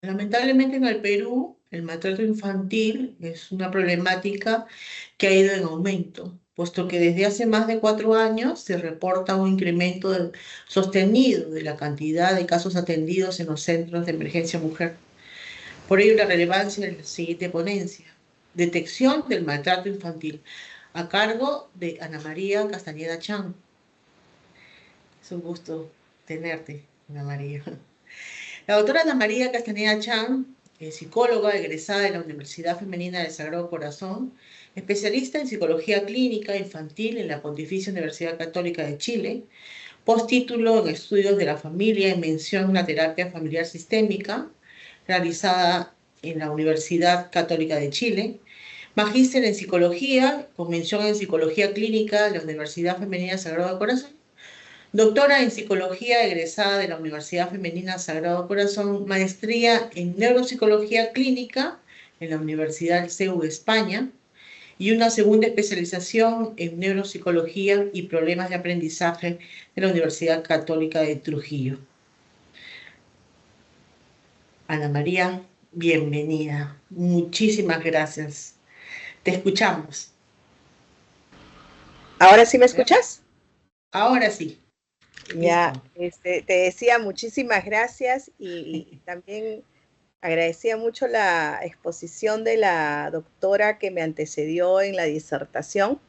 Lamentablemente en el Perú el maltrato infantil es una problemática que ha ido en aumento, puesto que desde hace más de 4 años se reporta un sostenido de la cantidad de casos atendidos en los centros de emergencia mujer. Por ello la relevancia de la siguiente ponencia: detección del maltrato infantil, a cargo de Ana María Castañeda Chan. Es un gusto tenerte, Ana María. La doctora Ana María Castañeda Chan, psicóloga egresada de la Universidad Femenina del Sagrado Corazón, especialista en psicología clínica infantil en la Pontificia Universidad Católica de Chile, postítulo en estudios de la familia y mención en la terapia familiar sistémica, realizada en la Universidad Católica de Chile, magíster en psicología, con mención en psicología clínica de la Universidad Femenina del Sagrado Corazón, doctora en psicología egresada de la Universidad Femenina Sagrado Corazón, maestría en neuropsicología clínica en la Universidad CEU de España y una segunda especialización en neuropsicología y problemas de aprendizaje de la Universidad Católica de Trujillo. Ana María, bienvenida. Muchísimas gracias. Te escuchamos. ¿Ahora sí me escuchas? Ahora sí, Ya, listo. te decía muchísimas gracias y también agradecía mucho la exposición de la doctora que me antecedió en la disertación.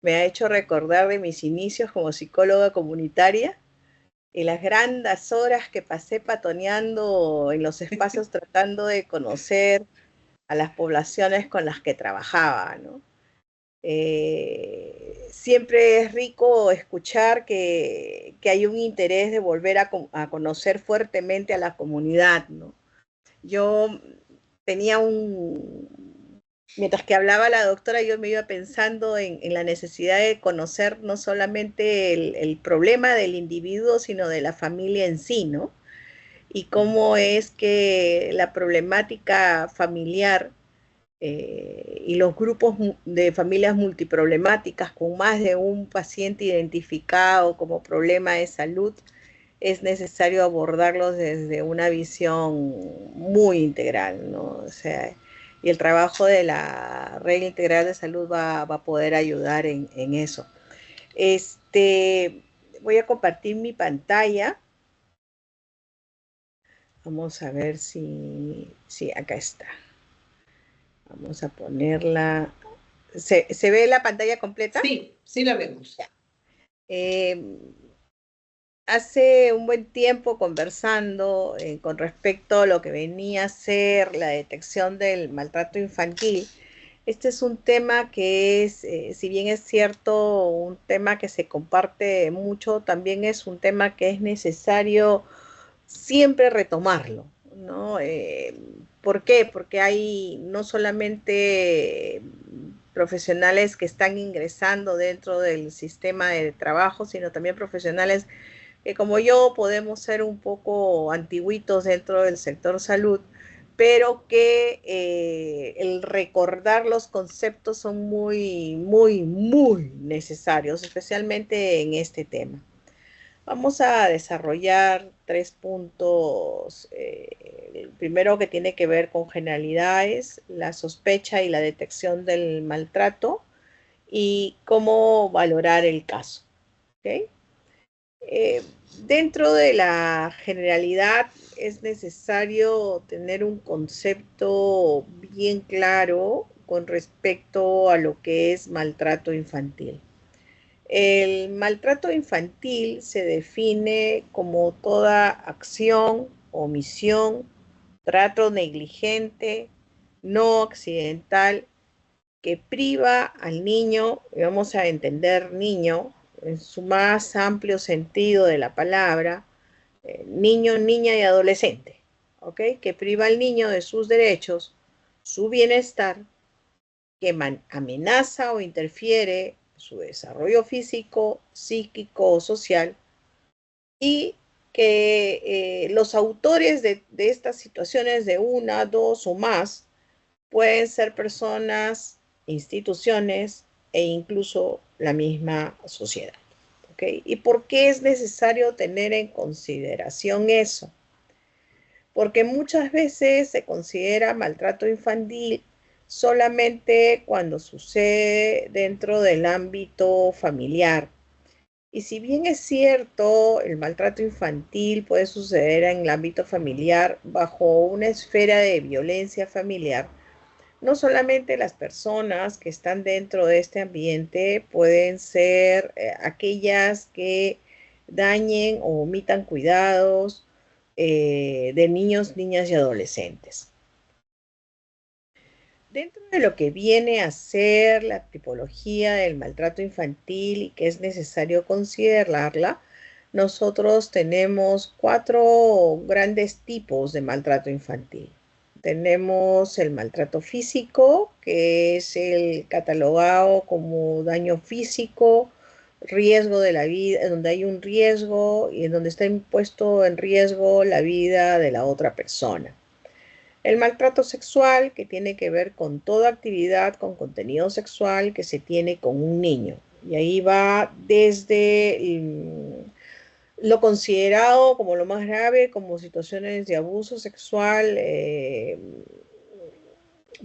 Me ha hecho recordar de mis inicios como psicóloga comunitaria y las grandes horas que pasé patoneando en los espacios tratando de conocer a las poblaciones con las que trabajaba, ¿no? Siempre es rico escuchar que hay un interés de volver a conocer fuertemente a la comunidad, ¿no? Yo tenía mientras que hablaba la doctora, yo me iba pensando en la necesidad de conocer no solamente el problema del individuo, sino de la familia en sí, ¿no? Y cómo es que la problemática familiar y los grupos de familias multiproblemáticas con más de un paciente identificado como problema de salud, es necesario abordarlos desde una visión muy integral, ¿no? O sea, y el trabajo de la red integral de salud va a poder ayudar en eso. Voy a compartir mi pantalla. Vamos a ver si acá está. Vamos a ponerla. ¿Se ve la pantalla completa? Sí, sí la vemos. Eh, Hace un buen tiempo conversando con respecto a lo que venía a ser la detección del maltrato infantil. Este es un tema que es, si bien es cierto, un tema que se comparte mucho, también es un tema que es necesario siempre retomarlo, ¿no? ¿Por qué? Porque hay no solamente profesionales que están ingresando dentro del sistema de trabajo, sino también profesionales que como yo podemos ser un poco antiguitos dentro del sector salud, pero que el recordar los conceptos son muy, muy, muy necesarios, especialmente en este tema. Vamos a desarrollar 3 puntos. El primero que tiene que ver con generalidades, la sospecha y la detección del maltrato y cómo valorar el caso. ¿Okay? Eh, Dentro de la generalidad es necesario tener un concepto bien claro con respecto a lo que es maltrato infantil. El maltrato infantil se define como toda acción, omisión, trato negligente, no accidental, que priva al niño, y vamos a entender niño en su más amplio sentido de la palabra, niño, niña y adolescente, ¿ok? Que priva al niño de sus derechos, su bienestar, que amenaza o interfiere su desarrollo físico, psíquico o social y que los autores de estas situaciones de una, dos o más pueden ser personas, instituciones e incluso la misma sociedad. ¿Okay? ¿Y por qué es necesario tener en consideración eso? porque muchas veces se considera maltrato infantil solamente cuando sucede dentro del ámbito familiar. Y si bien es cierto, el maltrato infantil puede suceder en el ámbito familiar bajo una esfera de violencia familiar, no solamente las personas que están dentro de este ambiente pueden ser aquellas que dañen o omitan cuidados de niños, niñas y adolescentes. Dentro de lo que viene a ser la tipología del maltrato infantil y que es necesario considerarla, nosotros tenemos cuatro grandes tipos de maltrato infantil. Tenemos el maltrato físico, que es el catalogado como daño físico, riesgo de la vida, donde hay un riesgo y en donde está impuesto en riesgo la vida de la otra persona. El maltrato sexual, que tiene que ver con toda actividad con contenido sexual que se tiene con un niño. Y ahí va desde lo considerado como lo más grave, como situaciones de abuso sexual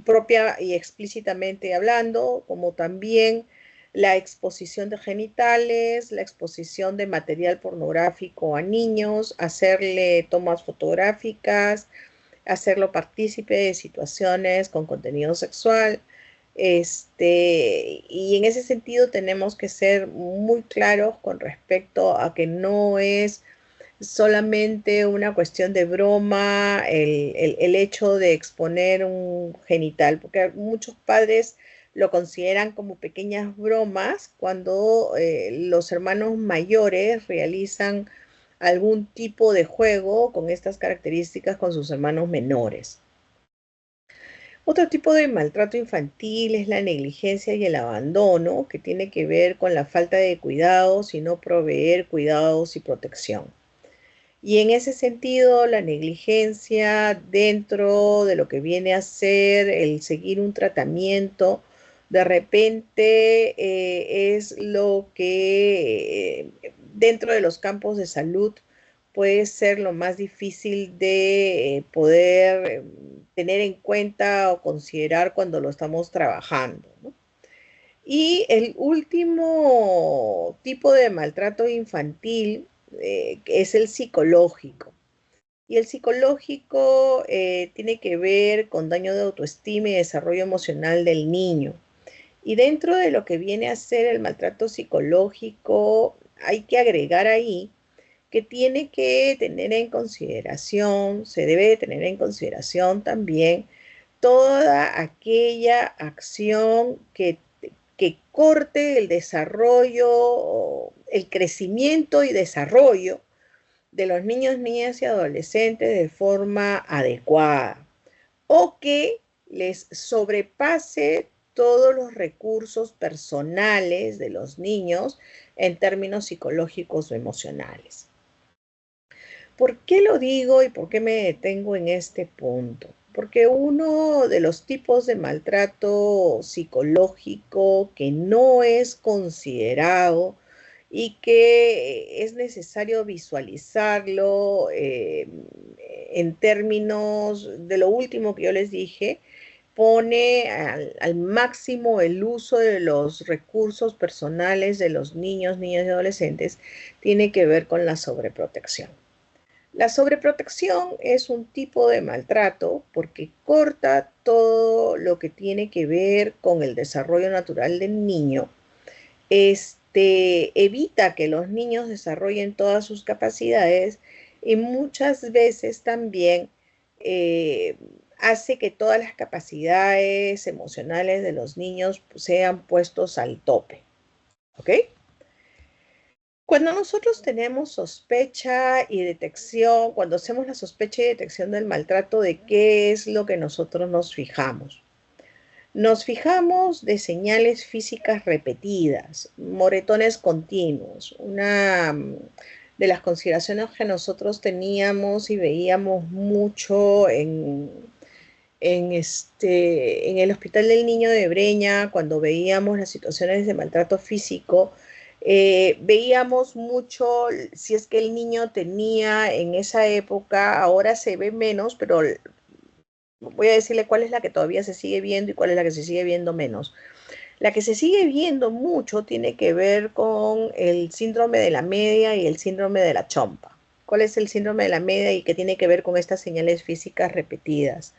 propia y explícitamente hablando, como también la exposición de genitales, la exposición de material pornográfico a niños, hacerle tomas fotográficas, hacerlo partícipe de situaciones con contenido sexual. Y en ese sentido tenemos que ser muy claros con respecto a que no es solamente una cuestión de broma el hecho de exponer un genital, porque muchos padres lo consideran como pequeñas bromas cuando los hermanos mayores realizan algún tipo de juego con estas características con sus hermanos menores. Otro tipo de maltrato infantil es la negligencia y el abandono, que tiene que ver con la falta de cuidados y no proveer cuidados y protección. Y en ese sentido, la negligencia dentro de lo que viene a ser el seguir un tratamiento, de repente es lo que dentro de los campos de salud puede ser lo más difícil de poder tener en cuenta o considerar cuando lo estamos trabajando, ¿no? Y el último tipo de maltrato infantil es el psicológico. Y el psicológico tiene que ver con daño de autoestima y desarrollo emocional del niño. Y dentro de lo que viene a ser el maltrato psicológico, hay que agregar ahí que tiene que tener en consideración, se debe tener en consideración también toda aquella acción que corte el desarrollo, el crecimiento y desarrollo de los niños, niñas y adolescentes de forma adecuada o que les sobrepase todos los recursos personales de los niños en términos psicológicos o emocionales. ¿Por qué lo digo y por qué me detengo en este punto? Porque uno de los tipos de maltrato psicológico que no es considerado y que es necesario visualizarlo en términos de lo último que yo les dije, pone al máximo el uso de los recursos personales de los niños, niñas y adolescentes, tiene que ver con la sobreprotección. La sobreprotección es un tipo de maltrato porque corta todo lo que tiene que ver con el desarrollo natural del niño. Evita que los niños desarrollen todas sus capacidades y muchas veces también hace que todas las capacidades emocionales de los niños sean puestos al tope. ¿Ok? Cuando nosotros tenemos sospecha y detección, cuando hacemos la sospecha y detección del maltrato, ¿de qué es lo que nosotros nos fijamos? Nos fijamos de señales físicas repetidas, moretones continuos. Una de las consideraciones que nosotros teníamos y veíamos mucho en el Hospital del Niño de Breña, cuando veíamos las situaciones de maltrato físico, Veíamos mucho, si es que el niño tenía en esa época, ahora se ve menos, pero voy a decirle cuál es la que todavía se sigue viendo y cuál es la que se sigue viendo menos. La que se sigue viendo mucho tiene que ver con el síndrome de la media y el síndrome de la chompa. ¿Cuál es el síndrome de la media y qué tiene que ver con estas señales físicas repetidas?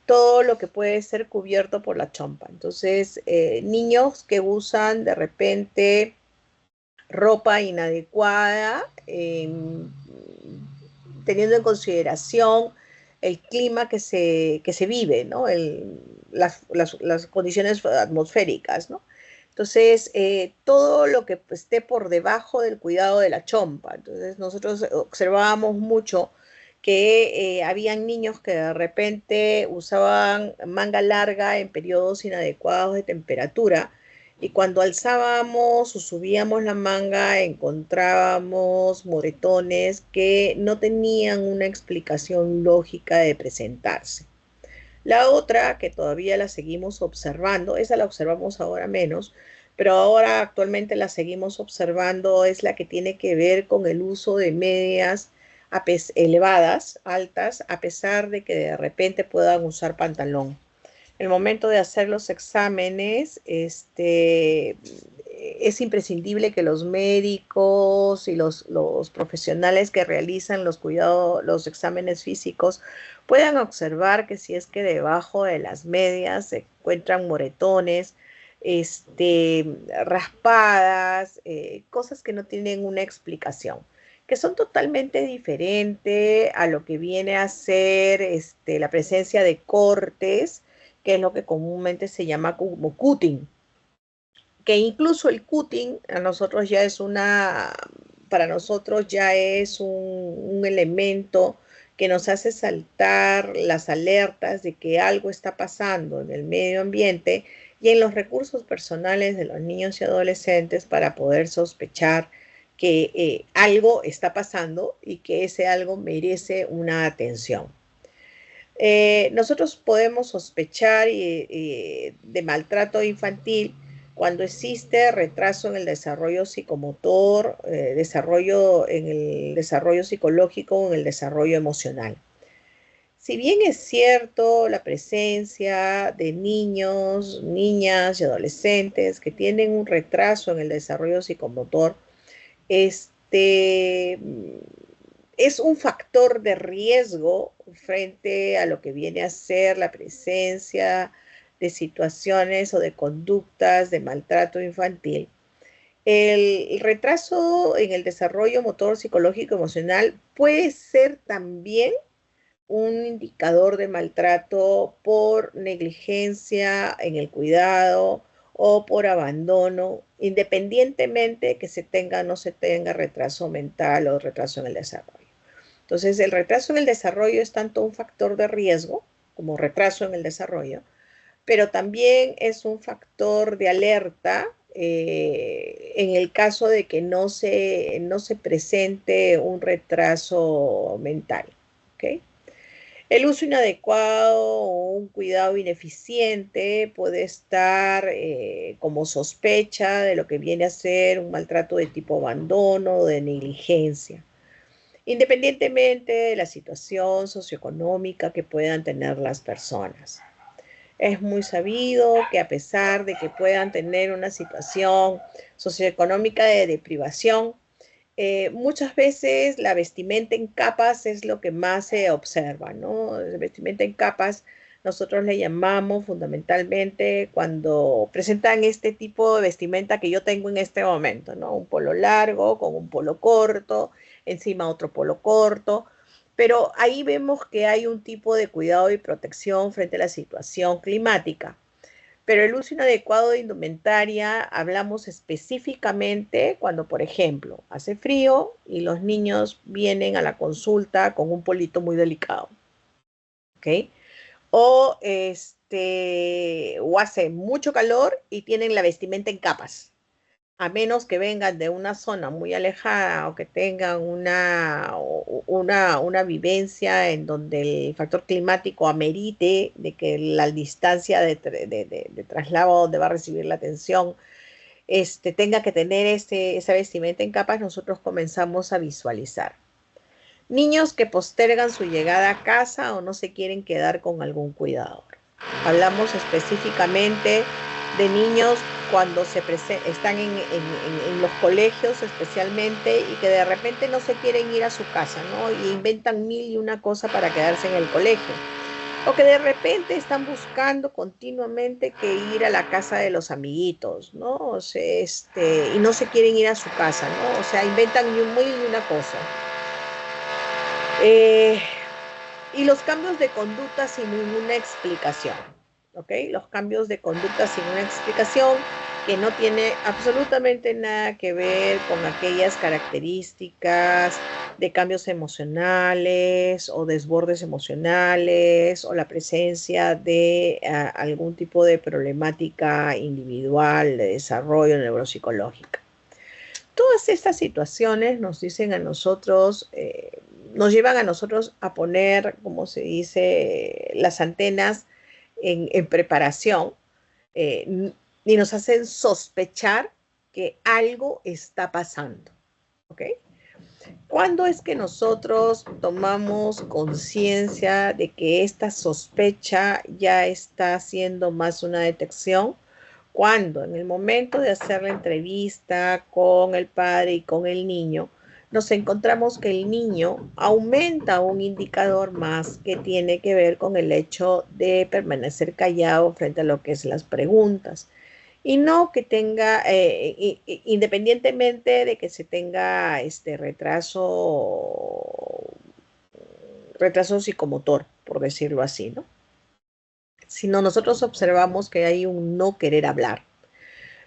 Todo lo que puede ser cubierto por la chompa. Entonces, niños que usan de repente ropa inadecuada, teniendo en consideración el clima que se vive, ¿no? Las condiciones atmosféricas, ¿no? Entonces, todo lo que esté por debajo del cuidado de la chompa. Entonces, nosotros observábamos mucho que habían niños que de repente usaban manga larga en periodos inadecuados de temperatura y cuando alzábamos o subíamos la manga encontrábamos moretones que no tenían una explicación lógica de presentarse. La otra, que todavía la seguimos observando, esa la observamos ahora menos, pero ahora actualmente la seguimos observando, es la que tiene que ver con el uso de medias elevadas, altas, a pesar de que de repente puedan usar pantalón. El momento de hacer los exámenes, es imprescindible que los médicos y los profesionales que realizan los cuidados, los exámenes físicos, puedan observar que si es que debajo de las medias se encuentran moretones, raspadas, cosas que no tienen una explicación, que son totalmente diferentes a lo que viene a ser la presencia de cortes, que es lo que comúnmente se llama como cutting, que incluso el cutting a nosotros ya es para nosotros ya es un elemento que nos hace saltar las alertas de que algo está pasando en el medio ambiente y en los recursos personales de los niños y adolescentes para poder sospechar que algo está pasando y que ese algo merece una atención. Nosotros podemos sospechar de maltrato infantil cuando existe retraso en el desarrollo psicomotor, desarrollo en el desarrollo psicológico o en el desarrollo emocional. Si bien es cierto la presencia de niños, niñas y adolescentes que tienen un retraso en el desarrollo psicomotor, este es un factor de riesgo frente a lo que viene a ser la presencia de situaciones o de conductas de maltrato infantil. El retraso en el desarrollo motor, psicológico, emocional puede ser también un indicador de maltrato por negligencia en el cuidado o por abandono, independientemente que se tenga o no se tenga retraso mental o retraso en el desarrollo. Entonces, el retraso en el desarrollo es tanto un factor de riesgo como retraso en el desarrollo, pero también es un factor de alerta en el caso de que no se presente un retraso mental. ¿Okay? El uso inadecuado o un cuidado ineficiente puede estar como sospecha de lo que viene a ser un maltrato de tipo abandono o de negligencia, independientemente de la situación socioeconómica que puedan tener las personas. Es muy sabido que a pesar de que puedan tener una situación socioeconómica de deprivación, muchas veces la vestimenta en capas es lo que más se observa, ¿no? La vestimenta en capas nosotros le llamamos fundamentalmente cuando presentan este tipo de vestimenta que yo tengo en este momento, ¿no? Un polo largo con un polo corto, encima otro polo corto, pero ahí vemos que hay un tipo de cuidado y protección frente a la situación climática. Pero el uso inadecuado de indumentaria hablamos específicamente cuando, por ejemplo, hace frío y los niños vienen a la consulta con un polito muy delicado, ¿ok? O, o hace mucho calor y tienen la vestimenta en capas, a menos que vengan de una zona muy alejada o que tengan una vivencia en donde el factor climático amerite de que la distancia de traslado donde va a recibir la atención tenga que tener esa vestimenta en capas, nosotros comenzamos a visualizar. Niños que postergan su llegada a casa o no se quieren quedar con algún cuidador. Hablamos específicamente de niños cuando están en los colegios especialmente y que de repente no se quieren ir a su casa, ¿no? Y inventan mil y una cosa para quedarse en el colegio. O que de repente están buscando continuamente que ir a la casa de los amiguitos, ¿no? O sea, y no se quieren ir a su casa, ¿no? O sea, inventan mil y una cosa. Y los cambios de conducta sin ninguna explicación, ¿ok? Los cambios de conducta sin una explicación que no tiene absolutamente nada que ver con aquellas características de cambios emocionales o desbordes emocionales o la presencia de algún tipo de problemática individual de desarrollo neuropsicológica. Todas estas situaciones nos dicen a nosotros, nos llevan a nosotros a poner, como se dice, las antenas en preparación y nos hacen sospechar que algo está pasando, ¿ok? ¿Cuándo es que nosotros tomamos conciencia de que esta sospecha ya está siendo más una detección? Cuando en el momento de hacer la entrevista con el padre y con el niño, nos encontramos que el niño aumenta un indicador más que tiene que ver con el hecho de permanecer callado frente a lo que es las preguntas. Y no que tenga, independientemente de que se tenga este retraso psicomotor, por decirlo así, ¿no? Sino nosotros observamos que hay un no querer hablar.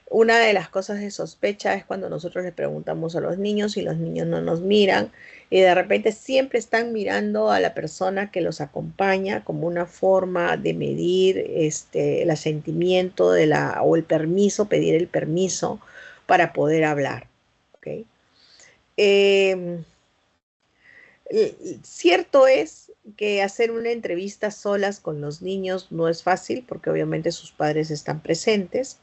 Una de las cosas de sospecha es cuando nosotros le preguntamos a los niños y los niños no nos miran y de repente siempre están mirando a la persona que los acompaña como una forma de medir el asentimiento o el permiso, pedir el permiso para poder hablar. ¿Okay? Cierto es que hacer una entrevista solas con los niños no es fácil porque obviamente sus padres están presentes.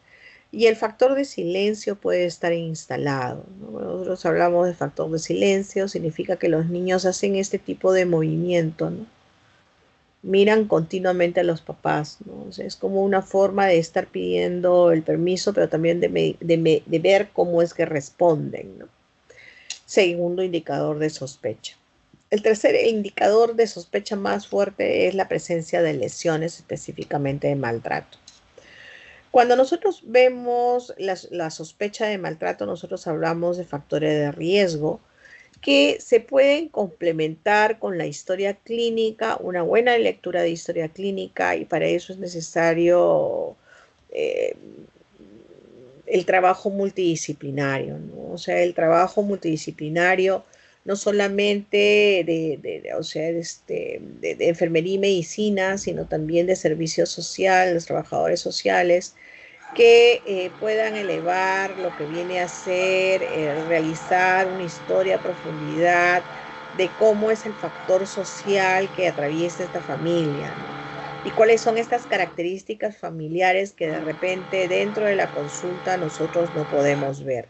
Y el factor de silencio puede estar instalado, ¿no? Nosotros hablamos de factor de silencio, significa que los niños hacen este tipo de movimiento, ¿no? Miran continuamente a los papás, ¿no? O sea, es como una forma de estar pidiendo el permiso, pero también de ver cómo es que responden, ¿no? Segundo indicador de sospecha. El tercer indicador de sospecha más fuerte es la presencia de lesiones, específicamente de maltrato. Cuando nosotros vemos la sospecha de maltrato, nosotros hablamos de factores de riesgo que se pueden complementar con la historia clínica, una buena lectura de historia clínica, y para eso es necesario el trabajo multidisciplinario, ¿no? O sea, el trabajo multidisciplinario no solamente de enfermería y medicina, sino también de servicio social, los trabajadores sociales, que puedan elevar lo que viene a ser realizar una historia a profundidad de cómo es el factor social que atraviesa esta familia, ¿no? Y cuáles son estas características familiares que de repente dentro de la consulta nosotros no podemos ver.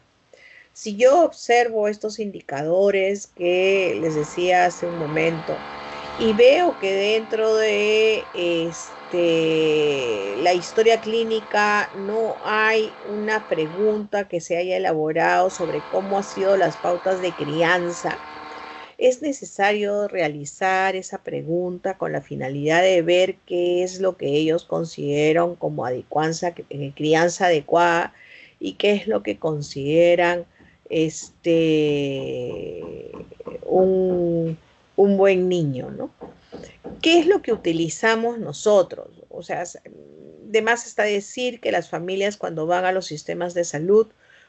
Si yo observo estos indicadores que les decía hace un momento y veo que dentro de la historia clínica no hay una pregunta que se haya elaborado sobre cómo han sido las pautas de crianza, es necesario realizar esa pregunta con la finalidad de ver qué es lo que ellos consideran como crianza adecuada y qué es lo que consideran un buen niño, ¿no? ¿Qué es lo que utilizamos nosotros? O sea, de más está decir que las familias cuando van a los sistemas de salud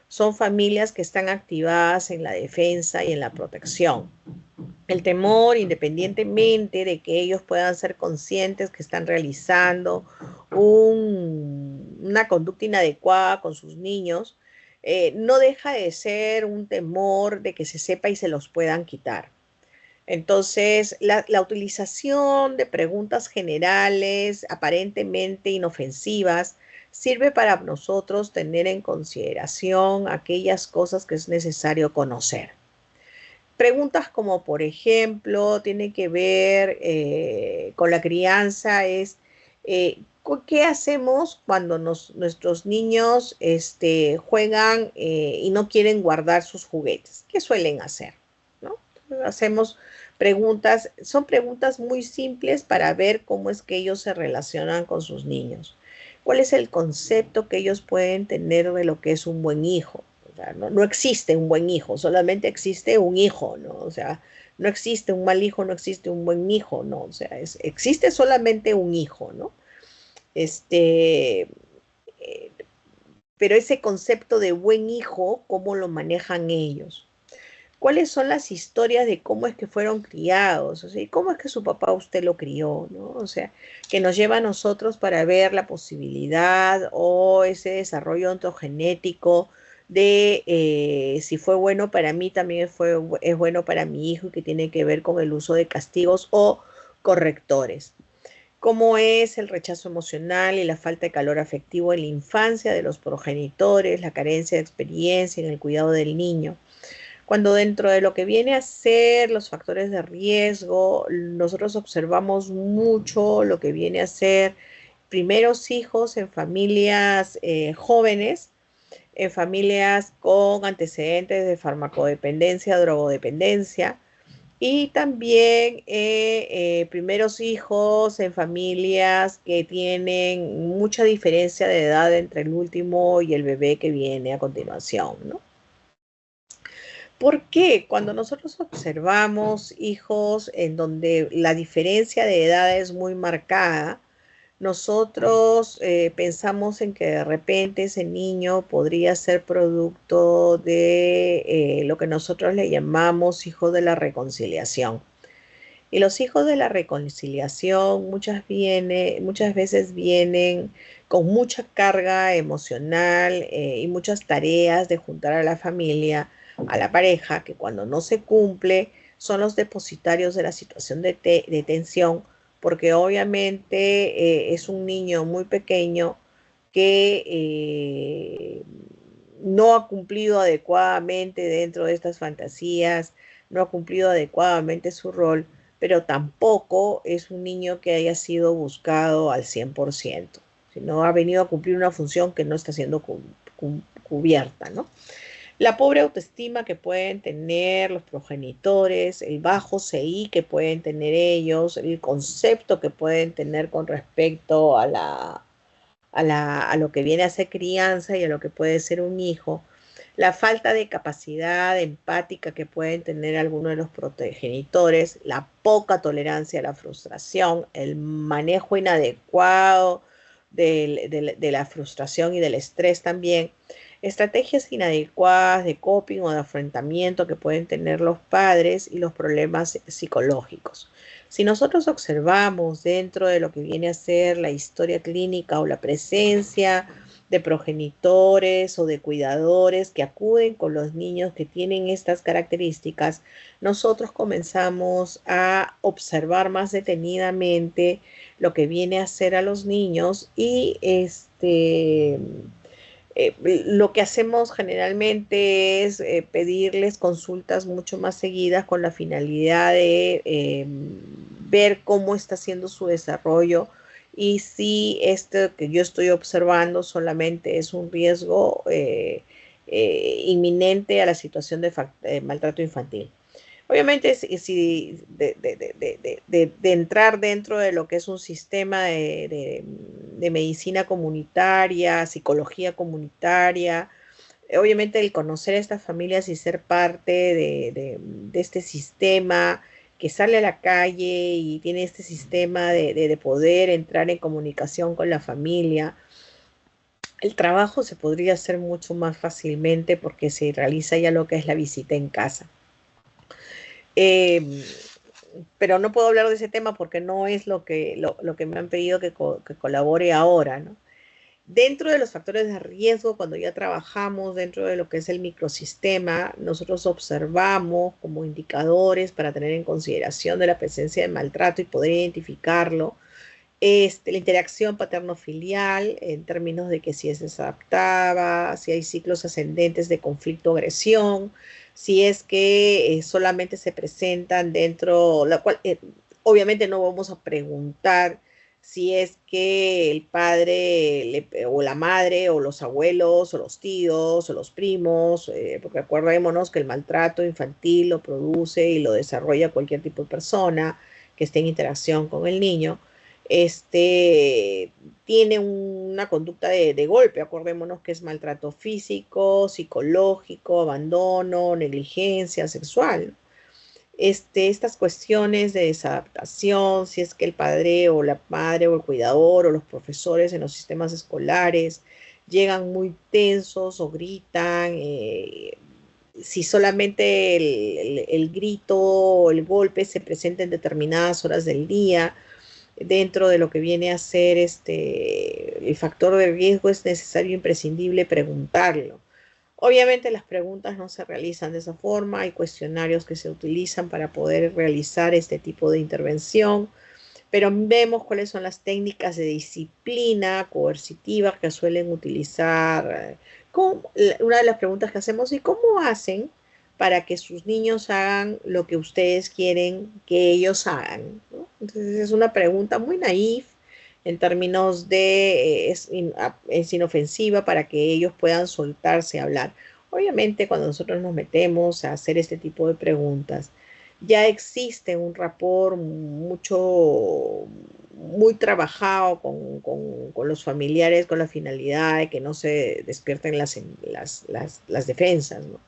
son familias que están activadas en la defensa y en la protección. El temor, independientemente de que ellos puedan ser conscientes que están realizando una conducta inadecuada con sus niños, no deja de ser un temor de que se sepa y se los puedan quitar. Entonces, la utilización de preguntas generales, aparentemente inofensivas, sirve para nosotros tener en consideración aquellas cosas que es necesario conocer. Preguntas como, por ejemplo, tiene que ver con la crianza, es ¿qué hacemos cuando nuestros niños juegan y no quieren guardar sus juguetes? ¿Qué suelen hacer? ¿No? Hacemos preguntas, son preguntas muy simples para ver cómo es que ellos se relacionan con sus niños. ¿Cuál es el concepto que ellos pueden tener de lo que es un buen hijo? O sea, no existe un buen hijo, solamente existe un hijo, ¿no? O sea, no existe un mal hijo, no existe un buen hijo, ¿no? O sea, existe solamente un hijo, ¿no? Este, eh, pero ese concepto de buen hijo, ¿cómo lo manejan ellos? ¿Cuáles son las historias de cómo es que fueron criados? O sea, ¿y cómo es que su papá usted lo crió, ¿no? O sea, que nos lleva a nosotros para ver la posibilidad o ese desarrollo ontogenético de si fue bueno para mí, también es bueno para mi hijo, y que tiene que ver con el uso de castigos o correctores. ¿Cómo es el rechazo emocional y la falta de calor afectivo en la infancia de los progenitores, la carencia de experiencia en el cuidado del niño? Cuando dentro de lo que viene a ser los factores de riesgo, nosotros observamos mucho lo que viene a ser primeros hijos en familias jóvenes, en familias con antecedentes de farmacodependencia, drogodependencia, y también primeros hijos en familias que tienen mucha diferencia de edad entre el último y el bebé que viene a continuación, ¿no? ¿Por qué? Cuando nosotros observamos hijos en donde la diferencia de edad es muy marcada, nosotros pensamos en que de repente ese niño podría ser producto de lo que nosotros le llamamos hijos de la reconciliación. Y los hijos de la reconciliación muchas veces vienen con mucha carga emocional y muchas tareas de juntar a la familia, a la pareja, que cuando no se cumple son los depositarios de la situación de tensión, porque obviamente es un niño muy pequeño que no ha cumplido adecuadamente dentro de estas fantasías, no ha cumplido adecuadamente su rol, pero tampoco es un niño que haya sido buscado al 100%, sino ha venido a cumplir una función que no está siendo cubierta, ¿no? La pobre autoestima que pueden tener los progenitores, el bajo CI que pueden tener ellos, el concepto que pueden tener con respecto a lo que viene a ser crianza y a lo que puede ser un hijo, la falta de capacidad empática que pueden tener algunos de los progenitores, la poca tolerancia a la frustración, el manejo inadecuado de la frustración y del estrés también, estrategias inadecuadas de coping o de afrontamiento que pueden tener los padres y los problemas psicológicos. Si nosotros observamos dentro de lo que viene a ser la historia clínica o la presencia de progenitores o de cuidadores que acuden con los niños que tienen estas características, nosotros comenzamos a observar más detenidamente lo que viene a ser a los niños y lo que hacemos generalmente es pedirles consultas mucho más seguidas con la finalidad de ver cómo está haciendo su desarrollo y si esto que yo estoy observando solamente es un riesgo inminente a la situación de maltrato infantil. Obviamente, si de entrar dentro de lo que es un sistema de medicina comunitaria, psicología comunitaria, obviamente el conocer a estas familias y ser parte de este sistema que sale a la calle y tiene este sistema de poder entrar en comunicación con la familia, el trabajo se podría hacer mucho más fácilmente porque se realiza ya lo que es la visita en casa. Eh, pero no puedo hablar de ese tema porque no es lo que me han pedido que colabore ahora, ¿no? Dentro de los factores de riesgo, cuando ya trabajamos dentro de lo que es el microsistema, nosotros observamos como indicadores para tener en consideración de la presencia de maltrato y poder identificarlo, La interacción paterno-filial en términos de que si es desadaptada, si hay ciclos ascendentes de conflicto-agresión, si es que solamente se presentan dentro, la cual obviamente no vamos a preguntar si es que el padre o la madre o los abuelos o los tíos o los primos, porque acordémonos que el maltrato infantil lo produce y lo desarrolla cualquier tipo de persona que esté en interacción con el niño tiene una conducta de golpe. Acordémonos que es maltrato físico, psicológico, abandono, negligencia sexual. Estas cuestiones de desadaptación, si es que el padre o la madre o el cuidador o los profesores en los sistemas escolares llegan muy tensos o gritan, si solamente el grito o el golpe se presenta en determinadas horas del día, dentro de lo que viene a ser el factor de riesgo, es necesario e imprescindible preguntarlo. Obviamente las preguntas no se realizan de esa forma, hay cuestionarios que se utilizan para poder realizar este tipo de intervención, pero vemos cuáles son las técnicas de disciplina coercitiva que suelen utilizar. Una de las preguntas que hacemos es ¿cómo hacen para que sus niños hagan lo que ustedes quieren que ellos hagan? ¿No? Entonces es una pregunta muy naif en términos de es inofensiva para que ellos puedan soltarse a hablar. Obviamente cuando nosotros nos metemos a hacer este tipo de preguntas, ya existe un rapport muy trabajado con los familiares con la finalidad de que no se despierten las defensas, ¿no?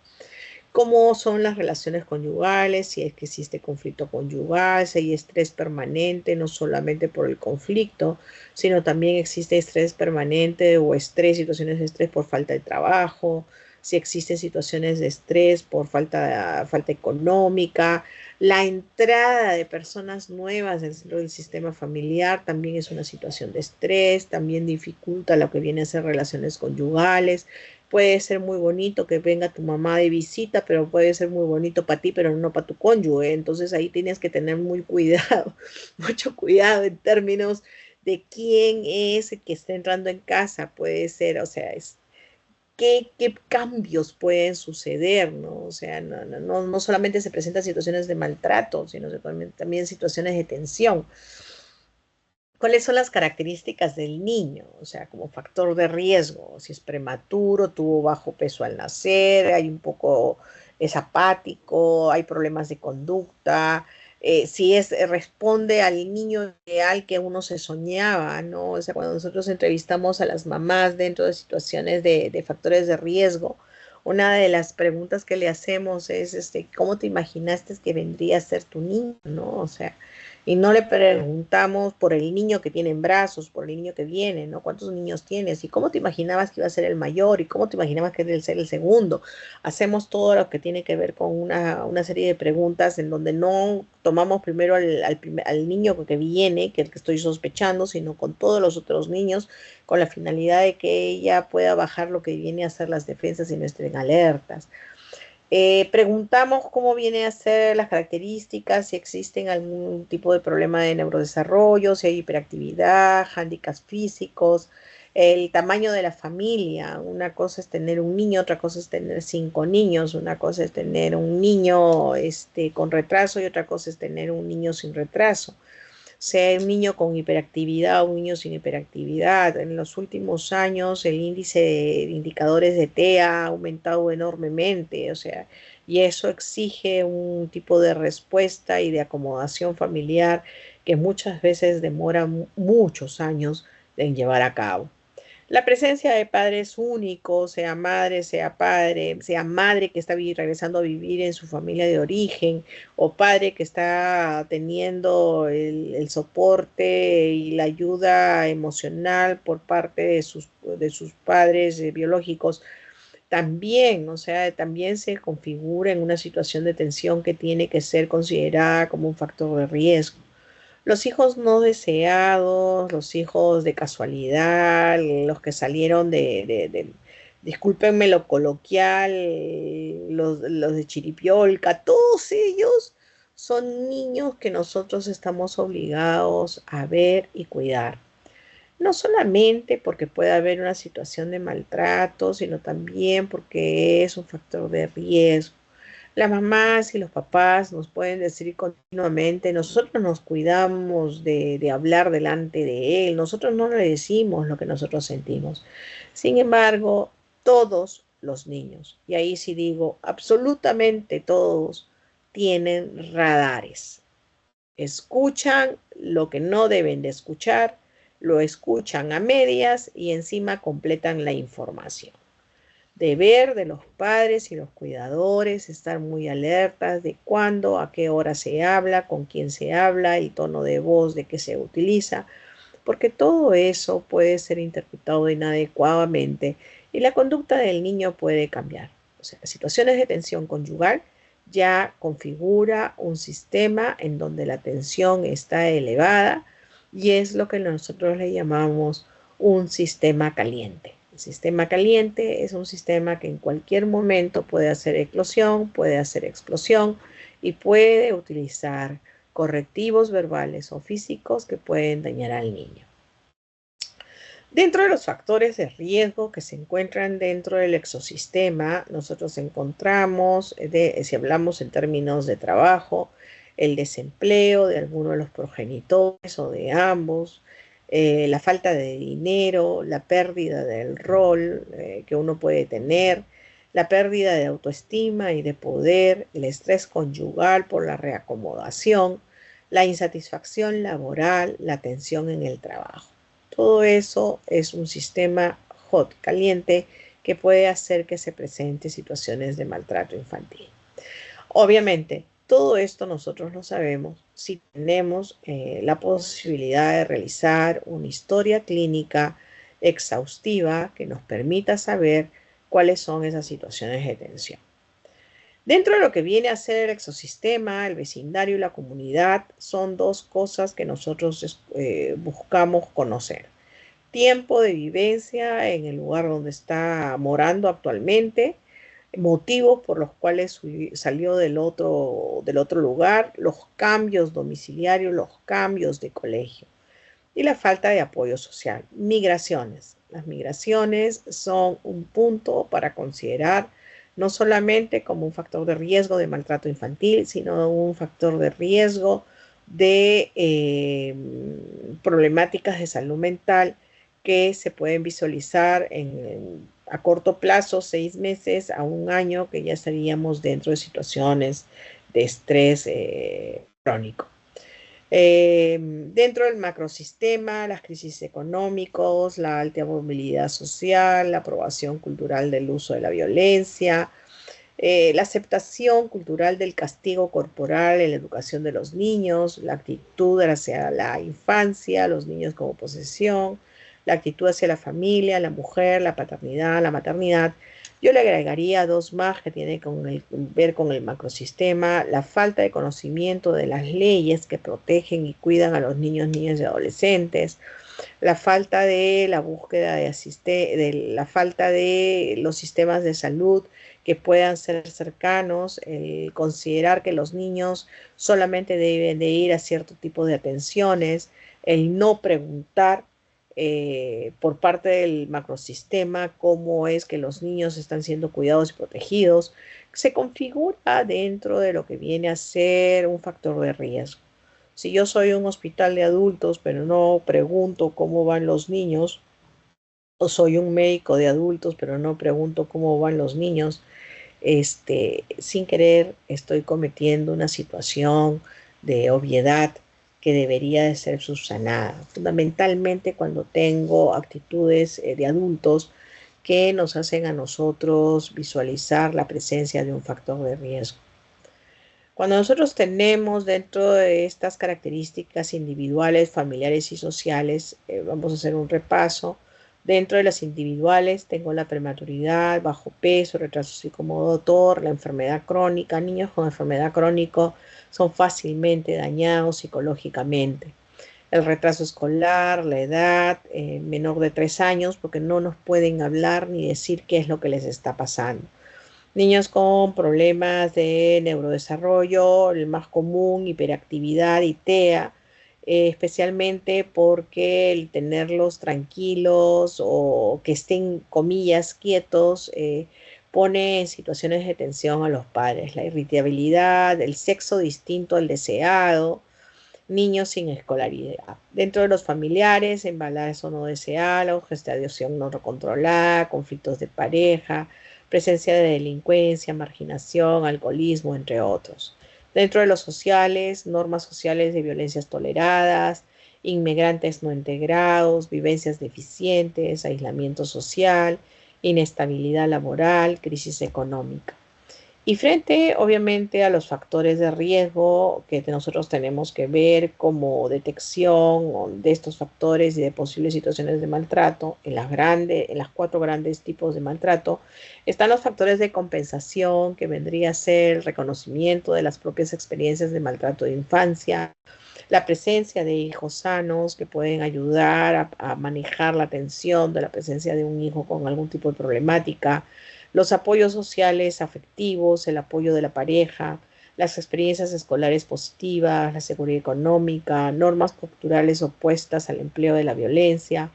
Cómo son las relaciones conyugales, si es que existe conflicto conyugal, si hay estrés permanente, no solamente por el conflicto, sino también existe estrés permanente o situaciones de estrés por falta de trabajo, si existen situaciones de estrés por falta económica. La entrada de personas nuevas dentro del sistema familiar también es una situación de estrés, también dificulta lo que viene a ser relaciones conyugales. Puede ser muy bonito que venga tu mamá de visita, pero puede ser muy bonito para ti, pero no para tu cónyuge. Entonces ahí tienes que tener muy cuidado, mucho cuidado en términos de quién es el que está entrando en casa. Puede ser, o sea, qué cambios pueden suceder, ¿no? O sea, no solamente se presentan situaciones de maltrato, sino también situaciones de tensión. ¿Cuáles son las características del niño? O sea, como factor de riesgo, si es prematuro, tuvo bajo peso al nacer, es apático, hay problemas de conducta, si responde al niño ideal que uno se soñaba, ¿no? O sea, cuando nosotros entrevistamos a las mamás dentro de situaciones de factores de riesgo, una de las preguntas que le hacemos es, ¿cómo te imaginaste que vendría a ser tu niño, ¿no? O sea, y no le preguntamos por el niño que tiene en brazos, por el niño que viene, ¿no? ¿Cuántos niños tienes? ¿Y cómo te imaginabas que iba a ser el mayor? ¿Y cómo te imaginabas que iba a ser el segundo? Hacemos todo lo que tiene que ver con una serie de preguntas en donde no tomamos primero al niño que viene, que es el que estoy sospechando, sino con todos los otros niños, con la finalidad de que ella pueda bajar lo que viene a ser las defensas y no estén alertas. Preguntamos cómo viene a ser las características, si existen algún tipo de problema de neurodesarrollo, si hay hiperactividad, hándicaps físicos, el tamaño de la familia. Una cosa es tener un niño, otra cosa es tener 5 niños, una cosa es tener un niño con retraso y otra cosa es tener un niño sin retraso, sea un niño con hiperactividad o un niño sin hiperactividad. En los últimos años el índice de indicadores de TEA ha aumentado enormemente, o sea, y eso exige un tipo de respuesta y de acomodación familiar que muchas veces demora muchos años en llevar a cabo. La presencia de padres únicos, sea madre, sea padre, sea madre que está regresando a vivir en su familia de origen, o padre que está teniendo el soporte y la ayuda emocional por parte de sus padres biológicos, también, o sea, también se configura en una situación de tensión que tiene que ser considerada como un factor de riesgo. Los hijos no deseados, los hijos de casualidad, los que salieron discúlpenme lo coloquial, los de Chiripiolca, todos ellos son niños que nosotros estamos obligados a ver y cuidar. No solamente porque puede haber una situación de maltrato, sino también porque es un factor de riesgo. Las mamás y los papás nos pueden decir continuamente, nosotros nos cuidamos de hablar delante de él, nosotros no le decimos lo que nosotros sentimos. Sin embargo, todos los niños, y ahí sí digo, absolutamente todos, tienen radares. Escuchan lo que no deben de escuchar, lo escuchan a medias y encima completan la información. Deber de los padres y los cuidadores, estar muy alertas de cuándo, a qué hora se habla, con quién se habla, el tono de voz de que se utiliza, porque todo eso puede ser interpretado inadecuadamente y la conducta del niño puede cambiar. O sea, situaciones de tensión conyugal ya configura un sistema en donde la tensión está elevada y es lo que nosotros le llamamos un sistema caliente. El sistema caliente es un sistema que en cualquier momento puede hacer eclosión, puede hacer explosión y puede utilizar correctivos verbales o físicos que pueden dañar al niño. Dentro de los factores de riesgo que se encuentran dentro del exosistema, nosotros encontramos, si hablamos en términos de trabajo, el desempleo de alguno de los progenitores o de ambos, la falta de dinero, la pérdida del rol que uno puede tener, la pérdida de autoestima y de poder, el estrés conyugal por la reacomodación, la insatisfacción laboral, la tensión en el trabajo. Todo eso es un sistema hot, caliente, que puede hacer que se presenten situaciones de maltrato infantil. Obviamente, todo esto nosotros lo sabemos si tenemos la posibilidad de realizar una historia clínica exhaustiva que nos permita saber cuáles son esas situaciones de tensión. Dentro de lo que viene a ser el exosistema, el vecindario y la comunidad, son dos cosas que nosotros buscamos conocer. Tiempo de vivencia en el lugar donde está morando actualmente, motivos por los cuales salió del otro lugar, los cambios domiciliarios, los cambios de colegio y la falta de apoyo social. Migraciones. Las migraciones son un punto para considerar no solamente como un factor de riesgo de maltrato infantil, sino un factor de riesgo de problemáticas de salud mental que se pueden visualizar a corto plazo, 6 meses a un año, que ya estaríamos dentro de situaciones de estrés crónico. Dentro del macrosistema, las crisis económicos, la alta movilidad social, la aprobación cultural del uso de la violencia, la aceptación cultural del castigo corporal en la educación de los niños, la actitud hacia la infancia, los niños como posesión, la actitud hacia la familia, la mujer, la paternidad, la maternidad. Yo le agregaría dos más que tienen que ver con el macrosistema: la falta de conocimiento de las leyes que protegen y cuidan a los niños, niñas y adolescentes, la falta de la búsqueda la falta de los sistemas de salud que puedan ser cercanos, el considerar que los niños solamente deben de ir a cierto tipo de atenciones, el no preguntar por parte del macrosistema cómo es que los niños están siendo cuidados y protegidos, se configura dentro de lo que viene a ser un factor de riesgo. Si yo soy un hospital de adultos, pero no pregunto cómo van los niños, o soy un médico de adultos, pero no pregunto cómo van los niños, sin querer estoy cometiendo una situación de obviedad que debería de ser subsanada, fundamentalmente cuando tengo actitudes de adultos que nos hacen a nosotros visualizar la presencia de un factor de riesgo. Cuando nosotros tenemos dentro de estas características individuales, familiares y sociales, vamos a hacer un repaso. Dentro de las individuales tengo la prematuridad, bajo peso, retraso psicomotor, la enfermedad crónica. Niños con enfermedad crónica son fácilmente dañados psicológicamente. El retraso escolar, la edad, menor de 3 años, porque no nos pueden hablar ni decir qué es lo que les está pasando. Niños con problemas de neurodesarrollo, el más común, hiperactividad y TEA, especialmente porque el tenerlos tranquilos o que estén, comillas, quietos, pone en situaciones de tensión a los padres. La irritabilidad, el sexo distinto al deseado, niños sin escolaridad. Dentro de los familiares, embarazo no deseado, gestación no controlada, conflictos de pareja, presencia de delincuencia, marginación, alcoholismo, entre otros. Dentro de los sociales, normas sociales de violencias toleradas, inmigrantes no integrados, vivencias deficientes, aislamiento social, inestabilidad laboral, crisis económica. Y frente, obviamente, a los factores de riesgo que nosotros tenemos que ver como detección de estos factores y de posibles situaciones de maltrato, en las cuatro grandes tipos de maltrato, están los factores de compensación, que vendría a ser el reconocimiento de las propias experiencias de maltrato de infancia, la presencia de hijos sanos que pueden ayudar a manejar la atención de la presencia de un hijo con algún tipo de problemática, los apoyos sociales, afectivos, el apoyo de la pareja, las experiencias escolares positivas, la seguridad económica, normas culturales opuestas al empleo de la violencia,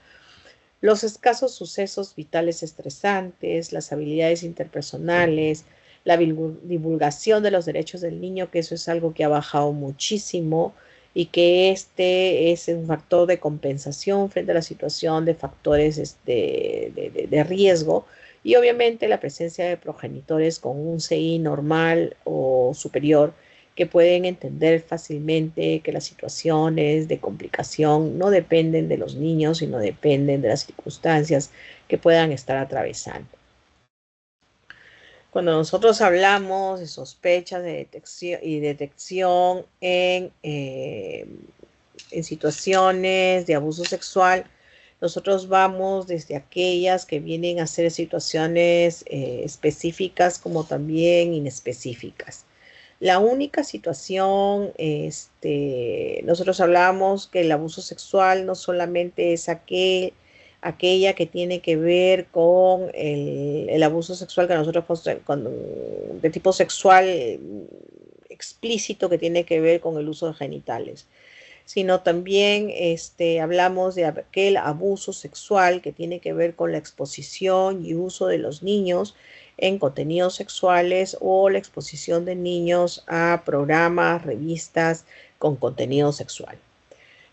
los escasos sucesos vitales estresantes, las habilidades interpersonales, la divulgación de los derechos del niño, que eso es algo que ha bajado muchísimo y que este es un factor de compensación frente a la situación de factores de riesgo, y obviamente la presencia de progenitores con un CI normal o superior que pueden entender fácilmente que las situaciones de complicación no dependen de los niños, sino dependen de las circunstancias que puedan estar atravesando. Cuando nosotros hablamos de sospechas de detección en situaciones de abuso sexual, nosotros vamos desde aquellas que vienen a ser situaciones específicas como también inespecíficas. La única situación, nosotros hablamos que el abuso sexual no solamente es aquella que tiene que ver con el abuso sexual que nosotros de tipo sexual explícito, que tiene que ver con el uso de genitales, sino también hablamos de aquel abuso sexual que tiene que ver con la exposición y uso de los niños en contenidos sexuales o la exposición de niños a programas, revistas con contenido sexual.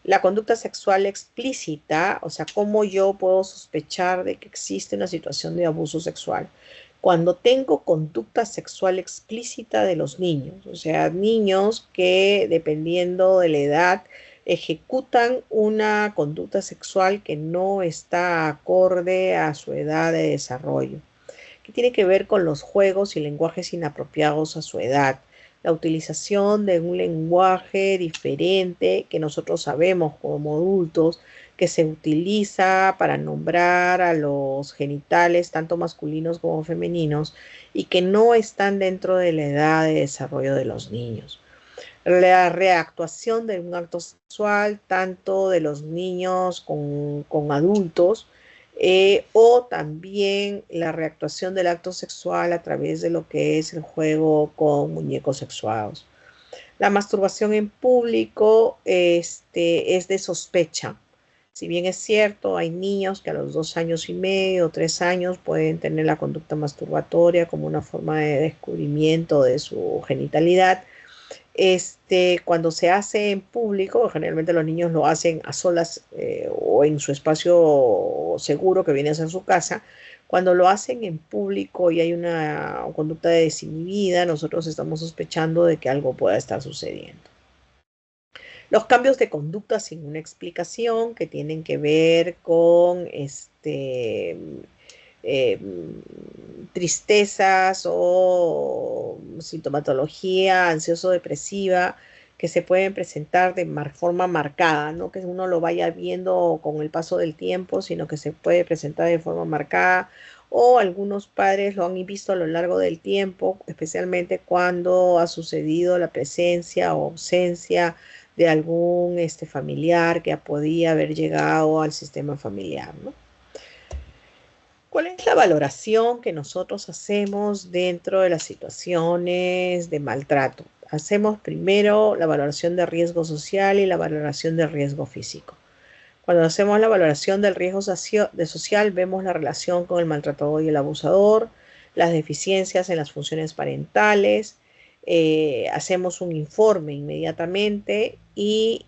La conducta sexual explícita, o sea, cómo yo puedo sospechar de que existe una situación de abuso sexual. Cuando tengo conducta sexual explícita de los niños, o sea, niños que dependiendo de la edad ejecutan una conducta sexual que no está acorde a su edad de desarrollo, que tiene que ver con los juegos y lenguajes inapropiados a su edad, la utilización de un lenguaje diferente que nosotros sabemos como adultos que se utiliza para nombrar a los genitales, tanto masculinos como femeninos, y que no están dentro de la edad de desarrollo de los niños. La reactuación de un acto sexual, tanto de los niños con adultos, o también la reactuación del acto sexual a través de lo que es el juego con muñecos sexuados. La masturbación en público es de sospecha. Si bien es cierto, hay niños que a los 2 años y medio o 3 años pueden tener la conducta masturbatoria como una forma de descubrimiento de su genitalidad. Cuando se hace en público, generalmente los niños lo hacen a solas o en su espacio seguro que viene a ser su casa. Cuando lo hacen en público y hay una conducta desinhibida, nosotros estamos sospechando de que algo pueda estar sucediendo. Los cambios de conducta sin una explicación, que tienen que ver con tristezas o sintomatología ansioso-depresiva, que se pueden presentar de forma marcada, no que uno lo vaya viendo con el paso del tiempo, sino que se puede presentar de forma marcada, o algunos padres lo han visto a lo largo del tiempo, especialmente cuando ha sucedido la presencia o ausencia de algún familiar que podía haber llegado al sistema familiar, ¿no? ¿Cuál es la valoración que nosotros hacemos dentro de las situaciones de maltrato? Hacemos primero la valoración de riesgo social y la valoración de riesgo físico. Cuando hacemos la valoración del riesgo social, vemos la relación con el maltratador y el abusador, las deficiencias en las funciones parentales, hacemos un informe inmediatamente y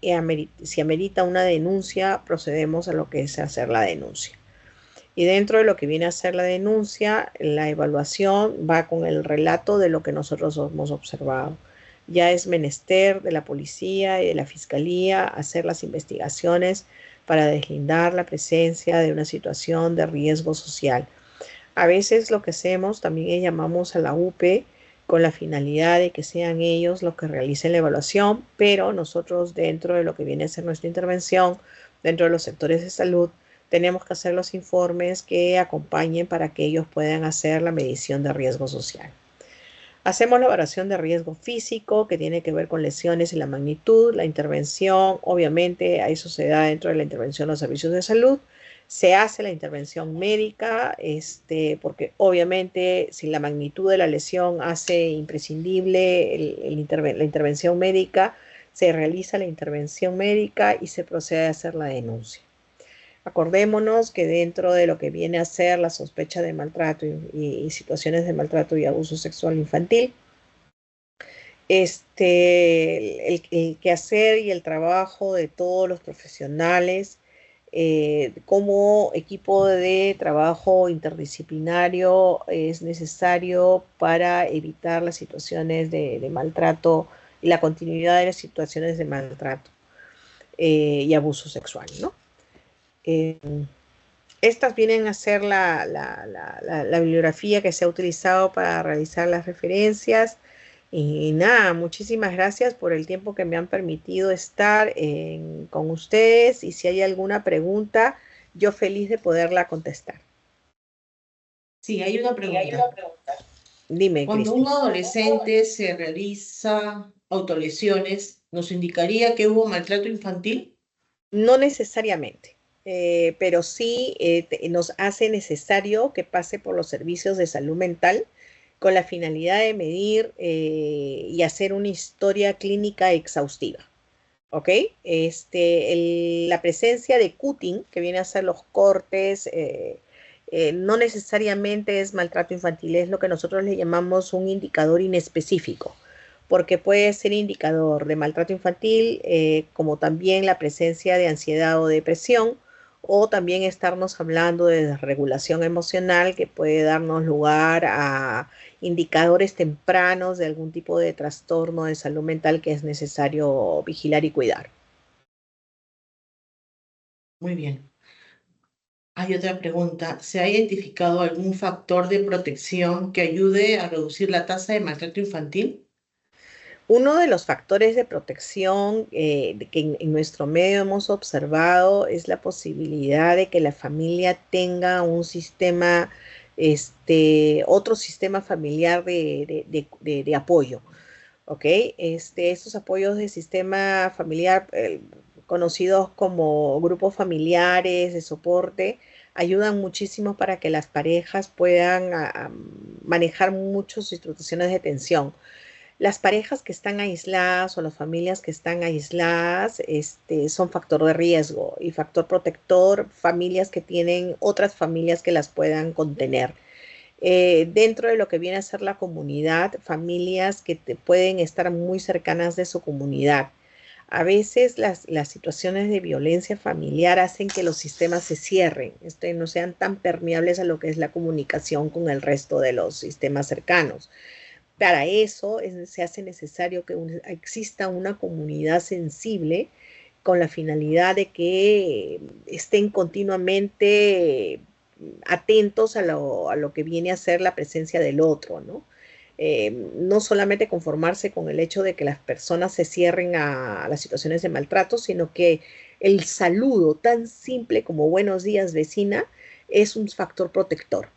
si amerita una denuncia, procedemos a lo que es hacer la denuncia. Y dentro de lo que viene a ser la denuncia, la evaluación va con el relato de lo que nosotros hemos observado. Ya es menester de la policía y de la fiscalía hacer las investigaciones para deslindar la presencia de una situación de riesgo social. A veces lo que hacemos también es llamamos a la UPE con la finalidad de que sean ellos los que realicen la evaluación, pero nosotros dentro de lo que viene a ser nuestra intervención, dentro de los sectores de salud, tenemos que hacer los informes que acompañen para que ellos puedan hacer la medición de riesgo social. Hacemos la evaluación de riesgo físico, que tiene que ver con lesiones y la magnitud, la intervención, obviamente a eso se da dentro de la intervención de los servicios de salud. Se hace la intervención médica, porque obviamente si la magnitud de la lesión hace imprescindible la intervención médica, se realiza la intervención médica y se procede a hacer la denuncia. Acordémonos que dentro de lo que viene a ser la sospecha de maltrato y situaciones de maltrato y abuso sexual infantil, el quehacer y el trabajo de todos los profesionales como equipo de trabajo interdisciplinario es necesario para evitar las situaciones de maltrato y la continuidad de las situaciones de maltrato y abuso sexual, ¿no? Estas vienen a ser la bibliografía que se ha utilizado para realizar las referencias. Y nada, muchísimas gracias por el tiempo que me han permitido estar con ustedes. Y si hay alguna pregunta, yo feliz de poderla contestar. Sí, hay una pregunta. Dime, Cuando Cristi. un adolescente se realiza autolesiones, ¿nos indicaría que hubo maltrato infantil? No necesariamente, pero sí nos hace necesario que pase por los servicios de salud mental con la finalidad de medir y hacer una historia clínica exhaustiva. ¿Ok? La presencia de cutting, que viene a ser los cortes, no necesariamente es maltrato infantil, es lo que nosotros le llamamos un indicador inespecífico, porque puede ser indicador de maltrato infantil, como también la presencia de ansiedad o depresión, o también estarnos hablando de desregulación emocional que puede darnos lugar a indicadores tempranos de algún tipo de trastorno de salud mental que es necesario vigilar y cuidar. Muy bien. Hay otra pregunta. ¿Se ha identificado algún factor de protección que ayude a reducir la tasa de maltrato infantil? Uno de los factores de protección que en nuestro medio hemos observado es la posibilidad de que la familia tenga un sistema, otro sistema familiar de apoyo. ¿Ok? Estos apoyos de sistema familiar, conocidos como grupos familiares de soporte, ayudan muchísimo para que las parejas puedan manejar muchas situaciones de tensión. Las parejas que están aisladas o las familias que están aisladas, son factor de riesgo y factor protector, familias que tienen otras familias que las puedan contener. Dentro de lo que viene a ser la comunidad, familias que pueden estar muy cercanas de su comunidad. A veces las situaciones de violencia familiar hacen que los sistemas se cierren, no sean tan permeables a lo que es la comunicación con el resto de los sistemas cercanos. Para eso se hace necesario que exista una comunidad sensible con la finalidad de que estén continuamente atentos a lo que viene a ser la presencia del otro, ¿no? No solamente conformarse con el hecho de que las personas se cierren a las situaciones de maltrato, sino que el saludo tan simple como buenos días vecina es un factor protector.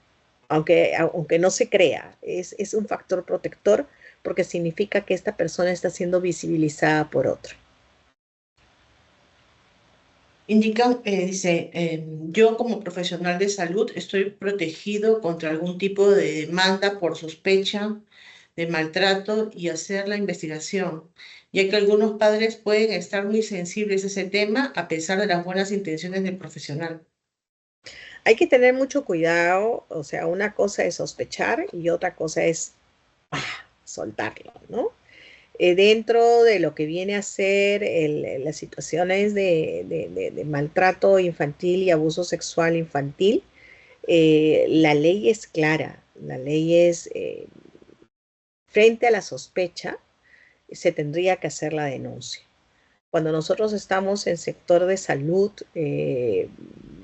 Aunque no se crea, es un factor protector porque significa que esta persona está siendo visibilizada por otro. Indican, dice, yo como profesional de salud estoy protegido contra algún tipo de demanda por sospecha de maltrato y hacer la investigación, ya que algunos padres pueden estar muy sensibles a ese tema a pesar de las buenas intenciones del profesional. Hay que tener mucho cuidado, o sea, una cosa es sospechar y otra cosa es soltarlo, ¿no? Dentro de lo que viene a ser las situaciones de maltrato infantil y abuso sexual infantil, la ley es clara, la ley es frente a la sospecha, se tendría que hacer la denuncia. Cuando nosotros estamos en sector de salud,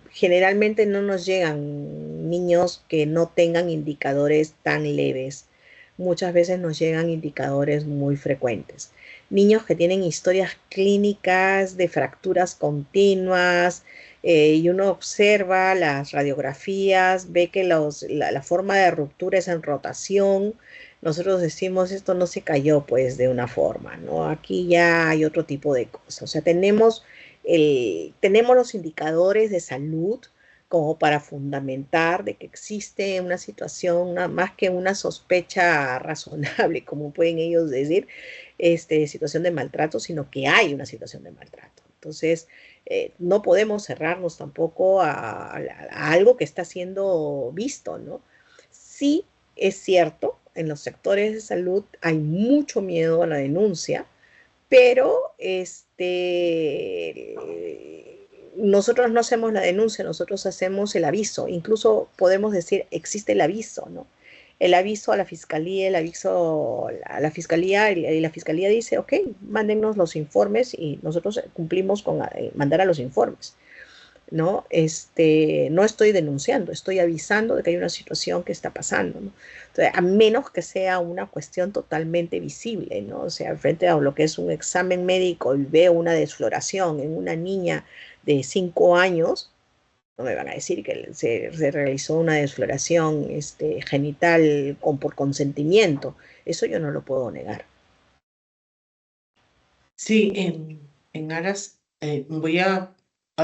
generalmente no nos llegan niños que no tengan indicadores tan leves. Muchas veces nos llegan indicadores muy frecuentes. Niños que tienen historias clínicas de fracturas continuas, y uno observa las radiografías, ve que la forma de ruptura es en rotación. Nosotros decimos esto no se cayó pues de una forma, ¿no? Aquí ya hay otro tipo de cosas. O sea, tenemos los indicadores de salud como para fundamentar de que existe una situación, más que una sospecha razonable, como pueden ellos decir, situación de maltrato, sino que hay una situación de maltrato. Entonces, no podemos cerrarnos tampoco a algo que está siendo visto, ¿no? Sí, es cierto, en los sectores de salud hay mucho miedo a la denuncia, pero nosotros no hacemos la denuncia, nosotros hacemos el aviso. Incluso podemos decir, existe el aviso, ¿no? El aviso a la fiscalía, el aviso a la fiscalía, y la fiscalía dice, ok, mándennos los informes y nosotros cumplimos con mandar a los informes. ¿No? No estoy denunciando, estoy avisando de que hay una situación que está pasando, ¿no? Entonces, a menos que sea una cuestión totalmente visible, ¿no? O sea, frente a lo que es un examen médico y veo una desfloración en una niña de 5 años, no me van a decir que se realizó una desfloración genital por consentimiento. Eso yo no lo puedo negar. Sí, en aras, voy a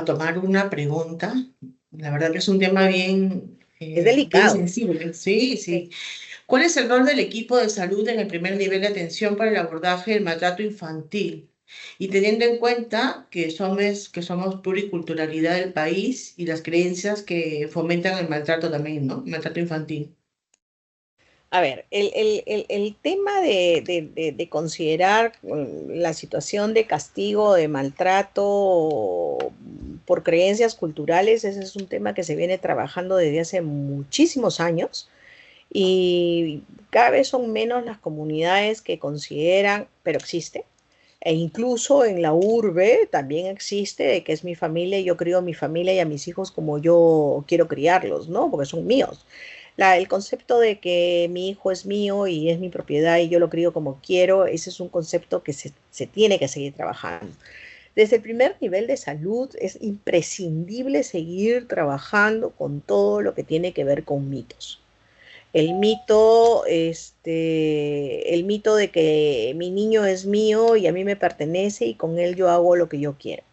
tomar una pregunta. La verdad que es un tema bien, Es bien delicado. sensible. Sí, Sí. sí. ¿Cuál es el rol del equipo de salud en el primer nivel de atención para el abordaje del maltrato infantil? Y teniendo en cuenta que somos pluriculturalidad del país y las creencias que fomentan el maltrato también, ¿no? El maltrato infantil. A ver, el tema de considerar la situación de castigo, de maltrato por creencias culturales, ese es un tema que se viene trabajando desde hace muchísimos años y cada vez son menos las comunidades que consideran, pero existe. E incluso en la urbe también existe de que es mi familia y yo crío a mi familia y a mis hijos como yo quiero criarlos, ¿no? Porque son míos. El concepto de que mi hijo es mío y es mi propiedad y yo lo crío como quiero, ese es un concepto que se tiene que seguir trabajando. Desde el primer nivel de salud es imprescindible seguir trabajando con todo lo que tiene que ver con mitos. El mito de que mi niño es mío y a mí me pertenece y con él yo hago lo que yo quiero.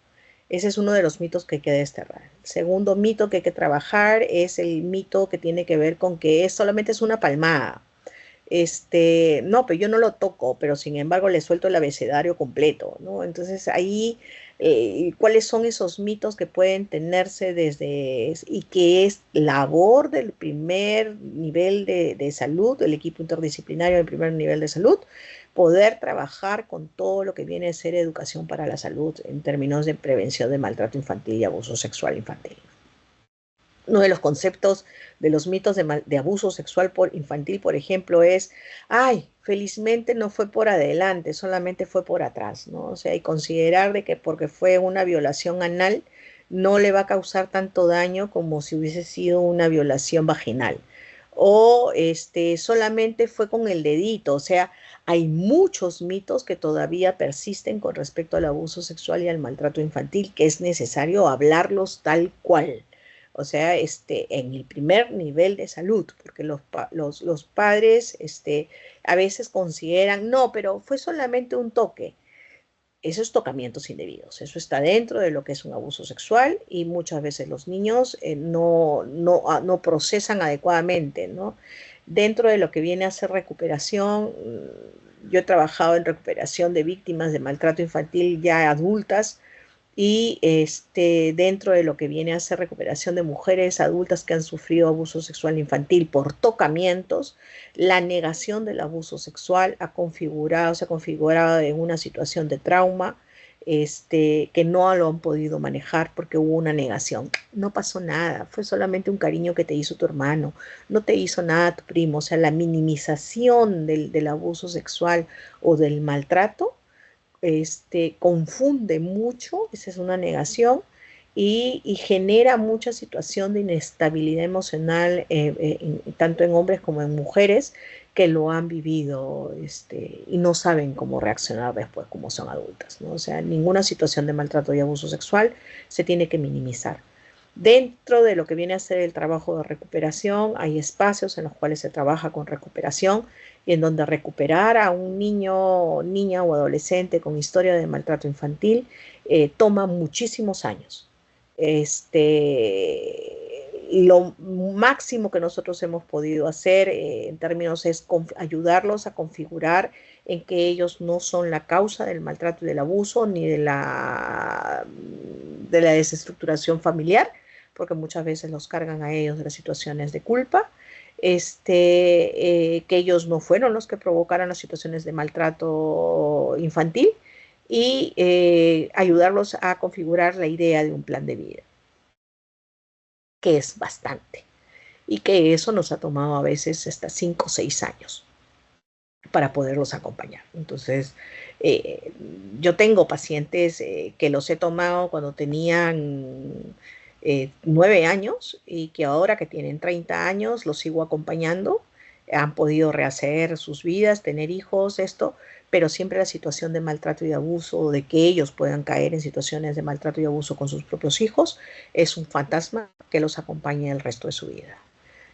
Ese es uno de los mitos que hay que desterrar. El segundo mito que hay que trabajar es el mito que tiene que ver con que solamente es una palmada. No, pero yo no lo toco, pero sin embargo le suelto el abecedario completo, ¿no? Entonces ahí, ¿cuáles son esos mitos que pueden tenerse y que es labor del primer nivel de salud, del equipo interdisciplinario del primer nivel de salud, poder trabajar con todo lo que viene a ser educación para la salud en términos de prevención de maltrato infantil y abuso sexual infantil? Uno de los conceptos de los mitos de abuso sexual infantil, por ejemplo, es, ay, felizmente no fue por adelante, solamente fue por atrás, ¿no? O sea, y considerar de que porque fue una violación anal no le va a causar tanto daño como si hubiese sido una violación vaginal. O solamente fue con el dedito, o sea, hay muchos mitos que todavía persisten con respecto al abuso sexual y al maltrato infantil, que es necesario hablarlos tal cual. O sea, en el primer nivel de salud, porque los padres a veces consideran, no, pero fue solamente un toque. esos tocamientos indebidos. Eso está dentro de lo que es un abuso sexual y muchas veces los niños no procesan adecuadamente, ¿no? Dentro de lo que viene a ser recuperación, yo he trabajado en recuperación de víctimas de maltrato infantil ya adultas y dentro de lo que viene a ser recuperación de mujeres adultas que han sufrido abuso sexual infantil por tocamientos, la negación del abuso sexual se ha configurado en una situación de trauma, que no lo han podido manejar porque hubo una negación. No pasó nada, fue solamente un cariño que te hizo tu hermano, no te hizo nada tu primo. O sea, la minimización del abuso sexual o del maltrato confunde mucho, esa es una negación, y genera mucha situación de inestabilidad emocional, tanto en hombres como en mujeres que lo han vivido y no saben cómo reaccionar después como son adultas, ¿no? O sea, ninguna situación de maltrato y abuso sexual se tiene que minimizar. Dentro de lo que viene a ser el trabajo de recuperación, hay espacios en los cuales se trabaja con recuperación y en donde recuperar a un niño, niña o adolescente con historia de maltrato infantil toma muchísimos años. Lo máximo que nosotros hemos podido hacer en términos es ayudarlos a configurar en que ellos no son la causa del maltrato y del abuso ni de la desestructuración familiar, porque muchas veces los cargan a ellos de las situaciones de culpa, que ellos no fueron los que provocaron las situaciones de maltrato infantil y ayudarlos a configurar la idea de un plan de vida, que es bastante, y que eso nos ha tomado a veces hasta 5 o 6 años para poderlos acompañar. Entonces, yo tengo pacientes que los he tomado cuando tenían 9 años y que ahora que tienen 30 años los sigo acompañando, han podido rehacer sus vidas, tener hijos, pero siempre la situación de maltrato y de abuso, de que ellos puedan caer en situaciones de maltrato y abuso con sus propios hijos, es un fantasma que los acompaña el resto de su vida.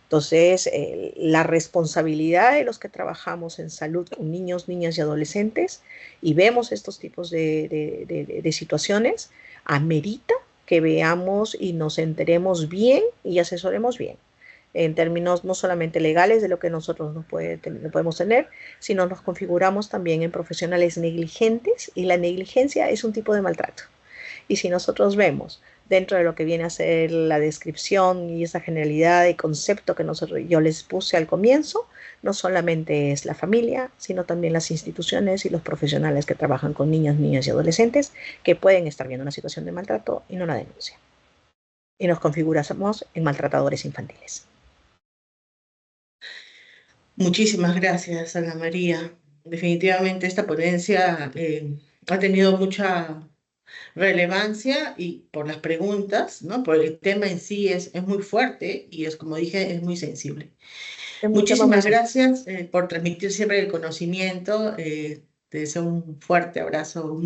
Entonces, la responsabilidad de los que trabajamos en salud con niños, niñas y adolescentes y vemos estos tipos de situaciones, amerita que veamos y nos enteremos bien y asesoremos bien, en términos no solamente legales de lo que nosotros no podemos tener, sino nos configuramos también en profesionales negligentes, y la negligencia es un tipo de maltrato. Y si nosotros vemos dentro de lo que viene a ser la descripción y esa generalidad de concepto que yo les puse al comienzo, no solamente es la familia, sino también las instituciones y los profesionales que trabajan con niños, niñas y adolescentes que pueden estar viendo una situación de maltrato y no la denuncian. Y nos configuramos en maltratadores infantiles. Muchísimas gracias, Ana María. Definitivamente esta ponencia ha tenido mucha relevancia y por las preguntas, ¿no? Por el tema en sí es muy fuerte y es, como dije, es muy sensible. Es un tema muy Muchísimas sensible. gracias por transmitir siempre el conocimiento. Te deseo un fuerte abrazo.